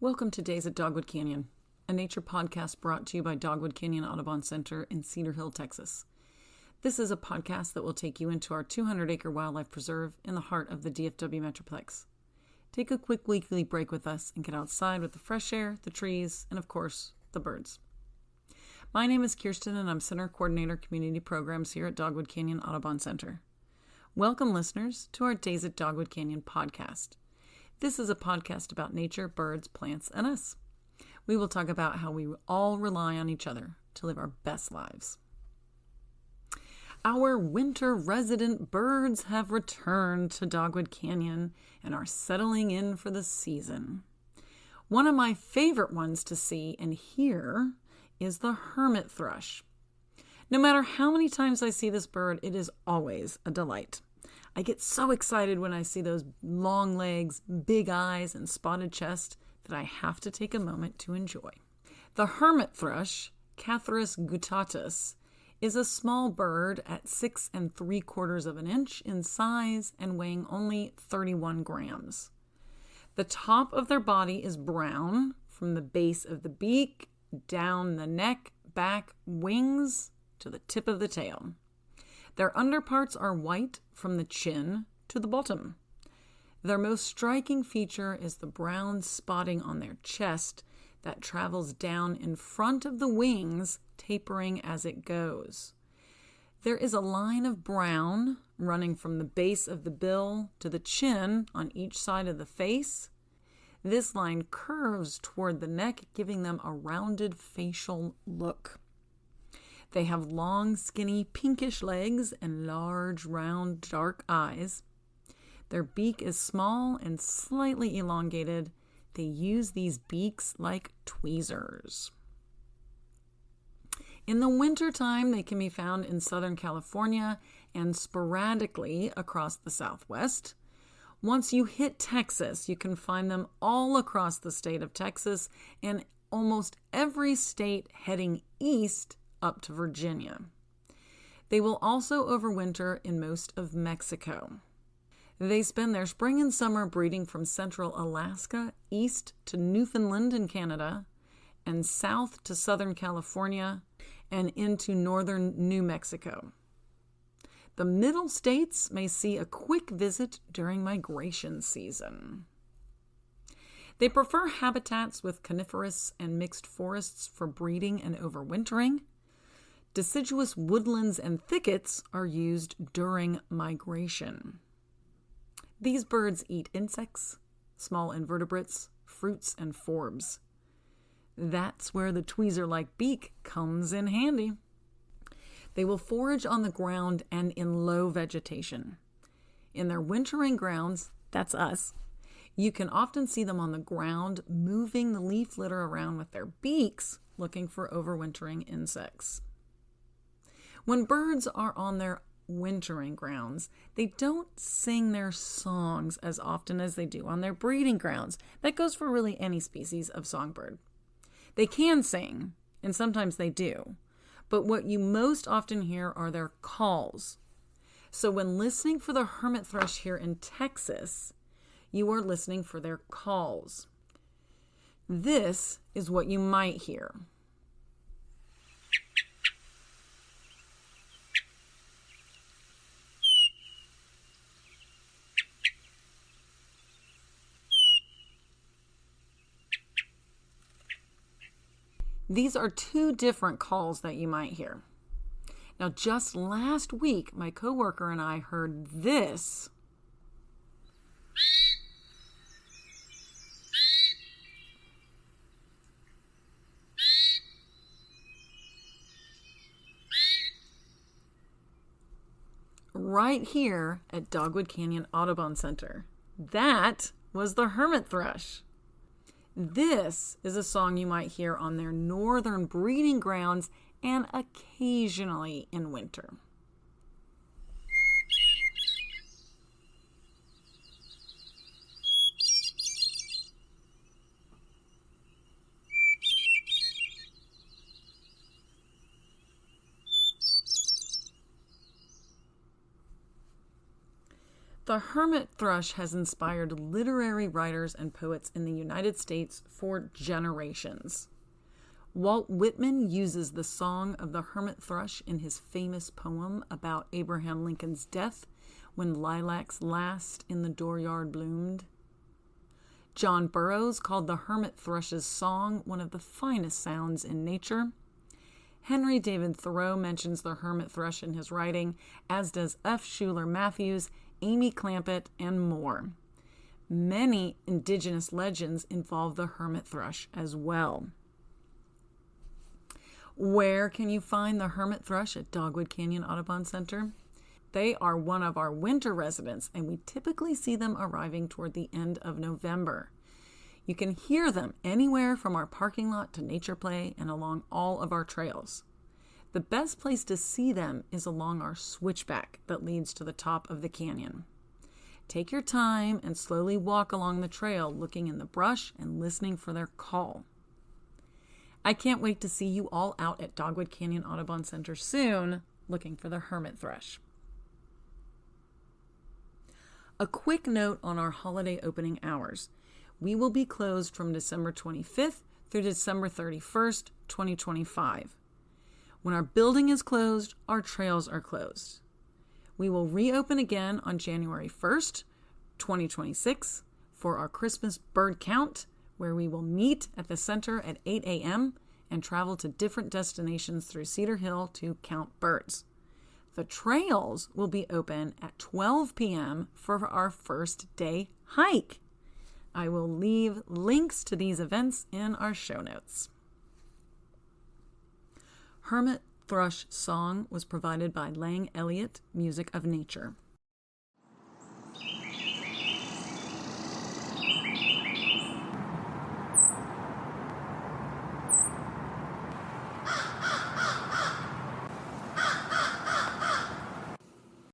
Welcome to Days at Dogwood Canyon, a nature podcast brought to you by Dogwood Canyon Audubon Center in Cedar Hill, Texas. This is a podcast that will take you into our 200-acre wildlife preserve in the heart of the DFW Metroplex. Take a quick weekly break with us and get outside with the fresh air, the trees, and of course, the birds. My name is Kiersten and I'm Center Coordinator Community Programs here at Dogwood Canyon Audubon Center. Welcome, listeners, to our Days at Dogwood Canyon podcast. This is a podcast about nature, birds, plants, and us. We will talk about how we all rely on each other to live our best lives. Our winter resident birds have returned to Dogwood Canyon and are settling in for the season. One of my favorite ones to see and hear is the hermit thrush. No matter how many times I see this bird, it is always a delight. I get so excited when I see those long legs, big eyes, and spotted chest that I have to take a moment to enjoy. The hermit thrush, Catharus guttatus, is a small bird at 6 3/4 inches in size and weighing only 31 grams. The top of their body is brown from the base of the beak, down the neck, back, wings, to the tip of the tail. Their underparts are white from the chin to the bottom. Their most striking feature is the brown spotting on their chest that travels down in front of the wings, tapering as it goes. There is a line of brown running from the base of the bill to the chin on each side of the face. This line curves toward the neck, giving them a rounded facial look. They have long, skinny, pinkish legs and large, round, dark eyes. Their beak is small and slightly elongated. They use these beaks like tweezers. In the wintertime, they can be found in Southern California and sporadically across the Southwest. Once you hit Texas, you can find them all across the state of Texas and almost every state heading east up to Virginia. They will also overwinter in most of Mexico. They spend their spring and summer breeding from central Alaska east to Newfoundland in Canada and south to Southern California and into northern New Mexico. The middle states may see a quick visit during migration season. They prefer habitats with coniferous and mixed forests for breeding and overwintering. Deciduous woodlands and thickets are used during migration. These birds eat insects, small invertebrates, fruits, and forbs. That's where the tweezer-like beak comes in handy. They will forage on the ground and in low vegetation. In their wintering grounds, that's us, you can often see them on the ground moving the leaf litter around with their beaks, looking for overwintering insects. When birds are on their wintering grounds, they don't sing their songs as often as they do on their breeding grounds. That goes for really any species of songbird. They can sing, and sometimes they do, but what you most often hear are their calls. So when listening for the hermit thrush here in Texas, you are listening for their calls. This is what you might hear. These are two different calls that you might hear. Now, just last week, my coworker and I heard this. Right here at Dogwood Canyon Audubon Center. That was the hermit thrush. This is a song you might hear on their northern breeding grounds and occasionally in winter. The hermit thrush has inspired literary writers and poets in the United States for generations. Walt Whitman uses the song of the hermit thrush in his famous poem about Abraham Lincoln's death, When Lilacs Last in the Dooryard Bloomed. John Burroughs called the hermit thrush's song one of the finest sounds in nature. Henry David Thoreau mentions the hermit thrush in his writing, as does F. Schuler Matthews, Amy Clampett, and more. Many indigenous legends involve the hermit thrush as well. Where can you find the hermit thrush at Dogwood Canyon Audubon Center? They are one of our winter residents, and we typically see them arriving toward the end of November. You can hear them anywhere from our parking lot to Nature Play and along all of our trails. The best place to see them is along our switchback that leads to the top of the canyon. Take your time and slowly walk along the trail, looking in the brush and listening for their call. I can't wait to see you all out at Dogwood Canyon Audubon Center soon, looking for the hermit thrush. A quick note on our holiday opening hours. We will be closed from December 25th through December 31st, 2025. When our building is closed, our trails are closed. We will reopen again on January 1st, 2026 for our Christmas bird count, where we will meet at the center at 8 a.m. and travel to different destinations through Cedar Hill to count birds. The trails will be open at 12 p.m. for our first day hike. I will leave links to these events in our show notes. Hermit Thrush Song was provided by Lang Elliott, Music of Nature.